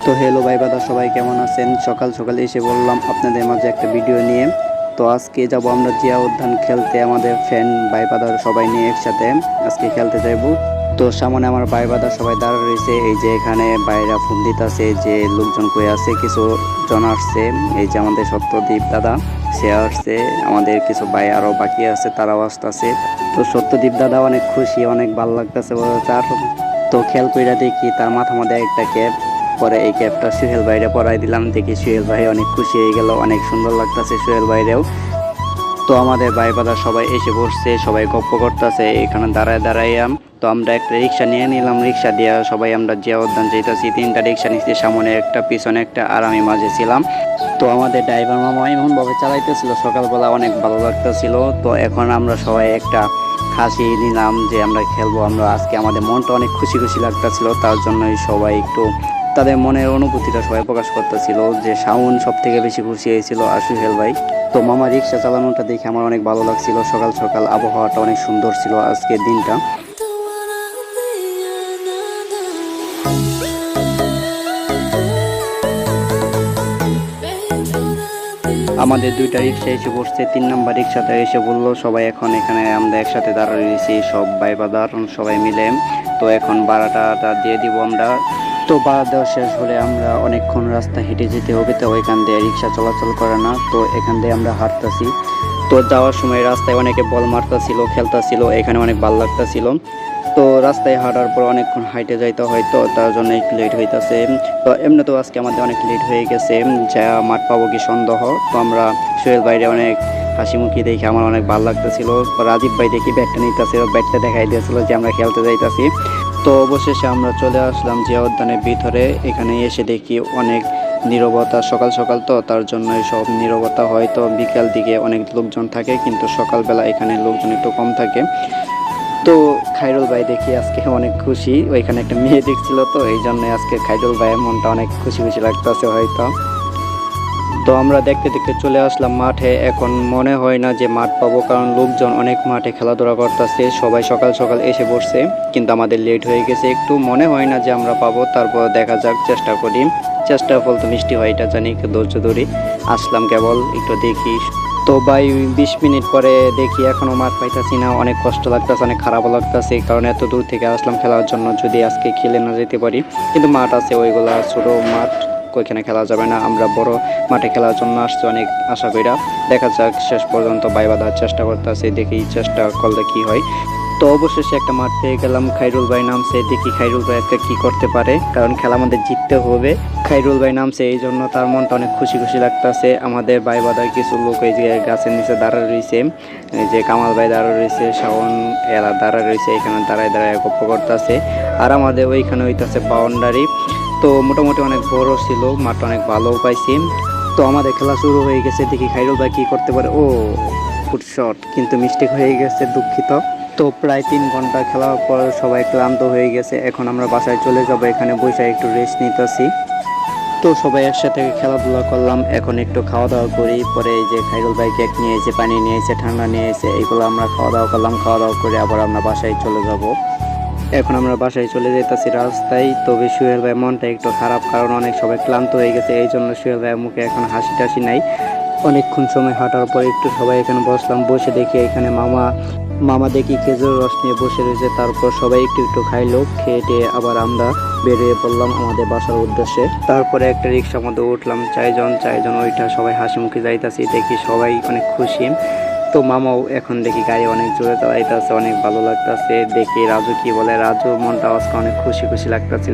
তো হ্যালো ভাই বাদা, সবাই কেমন আছেন? সকাল সকাল এসে বললাম আপনাদের মাঝে একটা ভিডিও নিয়ে। তো আজকে যাব আমরা জিয়া উদ্যান খেলতে, আমাদের ফ্রেন্ড ভাই বাদার সবাই নিয়ে একসাথে আজকে খেলতে যাইব। তো সামনে আমার ভাই বাদার সবাই দাঁড়া রয়েছে, এই যে এখানে বাইরা ফোন দিতেছে যে লোকজন কই আছে, কিছু জন আসছে। এই যে আমাদের সত্যদীপ দাদা সে আসছে, আমাদের কিছু ভাই আরো বাকি আছে তারাও আসতেছে। তো সত্যদীপ দাদা অনেক খুশি, অনেক ভালো লাগতেছে তার। তো খেয়াল কইরা দেখি তার মাথা মধ্যে একটা ক্যাপ, পরে এই ক্যাপটা সুহেল ভাইরে পরাই দিলাম, দেখি সুহেল ভাই অনেক খুশি হয়ে গেল, অনেক সুন্দর লাগতেছে সুহেল ভাইরেও। তো আমাদের ভাই বাদার সবাই এসে বসছে, সবাই গপ্প করতেছে এখানে দাঁড়ায় দাঁড়াইয়া। তো আমরা একটা রিক্সা নিয়ে নিলাম, রিক্সা দিয়ে সবাই আমরা জিয়া উদ্যান যেতেছি। তিনটা রিক্সা নিচ্ছি, সামনে একটা পিছনে একটা আর আমি মাঝে ছিলাম। তো আমাদের ড্রাইভার মামা এমন ভাবে চালাইতেছিল, সকালবেলা অনেক ভালো লাগতেছিল। তো এখন আমরা সবাই একটা হাসি নিলাম যে আমরা খেলবো, আমরা আজকে আমাদের মনটা অনেক খুশি খুশি লাগতেছিল। তার জন্যই সবাই একটু তাদের মনের অনুভূতিটা সবাই প্রকাশ করতেছিল। যে শাওন সব থেকে বেশি খুশি হয়েছিল আর সুহেল ভাই। তো মামা রিক্সা চালানোটা দেখে আমার অনেক ভালো লাগছিল, সকাল সকাল আবহাওয়াটা অনেক সুন্দর ছিল আজকের দিনটা। আমাদের দুইটা রিক্সা এসে বসছে, 3 নম্বর রিক্সাতে এসে বললো সবাই এখন এখানে আমরা একসাথে দাঁড়িয়ে রয়েছি সব ভাই বাদার সবাই মিলে। তো এখন ভাড়াটা দিয়ে দিব আমরা। তো ভাড়া দেওয়া শেষ হলে আমরা অনেকক্ষণ রাস্তা হেঁটে যেতে হবে, তো ওইখান দিয়ে রিক্সা চলাচল করে না, তো এখান দিয়ে আমরা হাঁটতেছি। তো যাওয়ার সময় রাস্তায় অনেকে বল মারতেছিল, খেলতেছিল, এখানে অনেক ভালো লাগতেছিল। তো রাস্তায় হাঁটার পর অনেকক্ষণ হাইটে যাইতে হয়, তো তার জন্য একটু লেট হইতেছে। তো এমনি তো আজকে আমাদের অনেক লেট হয়ে গেছে, যা মাঠ পাবো কি সন্দেহ। তো আমরা সোহেল বাইরে অনেক হাসি মুখি দেখে আমার অনেক ভালো লাগতেছিল। রাজীব ভাই দেখি ব্যাটটা নিতেছিল, ব্যাটটা দেখাই দিয়েছিল যে আমরা খেলতে যাইতেছি। তো অবশেষে আমরা চলে আসলাম জিয়া উদ্যানের ভিতরে। এখানে এসে দেখি অনেক নীরবতা, সকাল সকাল তো তার জন্য সব নীরবতা হয়। তো বিকাল দিকে অনেক লোকজন থাকে, কিন্তু সকালবেলা এখানে লোকজন একটু কম থাকে। তো খাইরুল ভাই দেখি আজকে অনেক খুশি, ওইখানে একটা মেয়ে দেখছিল, তো এই জন্য আজকে খাইরুল ভাইয়ের মনটা অনেক খুশি খুশি লাগতেছে হয়তো। তো আমরা দেখতে দেখতে চলে আসলাম মাঠে। এখন মনে হয় না যে মাঠ পাবো, কারণ লোকজন অনেক মাঠে খেলাধুলা করতেছে, সবাই সকাল সকাল এসে বসছে, কিন্তু আমাদের লেট হয়ে গেছে একটু। মনে হয় না যে আমরা পাবো, তারপর দেখা যাক, চেষ্টা করি। চেষ্টার ফল তো মিষ্টি হয়, এটা জানি, একটু ধৈর্য ধরি। আসলাম কেবল একটু দেখি। তো ভাই 20 মিনিট পরে দেখি এখনো মাঠ পাইতাছি না, অনেক কষ্ট লাগতেছে, অনেক খারাপও লাগতেছে, কারণ এত দূর থেকে আসলাম খেলার জন্য, যদি আজকে খেলে না যেতে পারি। কিন্তু মাঠ আছে ওইগুলা ছোট মাঠ, ওইখানে খেলা যাবে না, আমরা বড় মাঠে খেলার জন্য আসছি অনেক আশা কইরা। দেখা যাক, শেষ পর্যন্ত ভাই বাঁধার চেষ্টা করতেছি, দেখি চেষ্টা করলে কি হয়। তো অবশেষে একটা মাঠ পেয়ে গেলাম, খাইরুল ভাই নামছে, দেখি খাইরুল ভাই আজকে কি করতে পারে, কারণ খেলা আমাদের জিততে হবে। খাইরুল ভাই নামছে, এই জন্য তার মনটা অনেক খুশি খুশি লাগতেছে। আমাদের ভাই বাঁধার কিছু লোক এই যে গাছের নিচে দাঁড়া রয়েছে, এই যে কামাল ভাই দাঁড়া রয়েছে, শাওন এরা দাঁড়া রয়েছে, এখানে দাঁড়ায় দাঁড়ায় গপ্প করতেছে। আর আমাদের ওইখানে হইতেছে বাউন্ডারি। তো মোটামুটি অনেক বড় ছিল মাঠটা, অনেক ভালো পাইছি। তো আমাদের খেলা শুরু হয়ে গেছে, দেখি খাইরুল ভাই কি করতে পারে। ও ফুট শট, কিন্তু মিস্টেক হয়ে গেছে, দুঃখিত। তো প্রায় 3 ঘন্টা খেলার পর সবাই ক্লান্ত হয়ে গেছে, এখন আমরা বাসায় চলে যাব। এখানে বসে একটু রেস্ট নিতেছি। তো সবাই একসাথে খেলাধুলা করলাম, এখন একটু খাওয়া দাওয়া করি। পরে এই যে খাইরুল ভাই কেক নিয়েছে, পানি নিয়েছে, ঠান্ডা নিয়েছে, এইগুলো আমরা খাওয়া দাওয়া করলাম। খাওয়া দাওয়া করে আবার আমরা বাসায় চলে যাব। এখন আমরা বাসায় চলে যেতেছি রাস্তায়। তবে সুহেল ভাই মনটা একটু খারাপ, কারণ অনেক সবাই ক্লান্ত হয়ে গেছে, এই জন্য সুহেল ভাইয়ের মুখে এখন হাসি টাসি নাই। অনেকক্ষণ সময় হাঁটার পর একটু সবাই এখানে বসলাম, বসে দেখি এখানে মামা মামা দেখি খেজুর রস নিয়ে বসে রয়েছে। তারপর সবাই একটু একটু খাইলো, খেয়ে আবার আমরা বেরিয়ে পড়লাম আমাদের বাসার উদ্দেশ্যে। তারপরে একটা রিক্সার মধ্যে উঠলাম, চারজন ওইটা সবাই হাসি মুখে যাইতাছি, দেখি সবাই অনেক খুশি। তো মামাও এখন দেখি গাড়ি অনেক জোরে চালাইতেছে, অনেক ভালো লাগতেছে। দেখি রাজু কি বলে, রাজু মনটা আজকে অনেক খুশি খুশি লাগতেছে।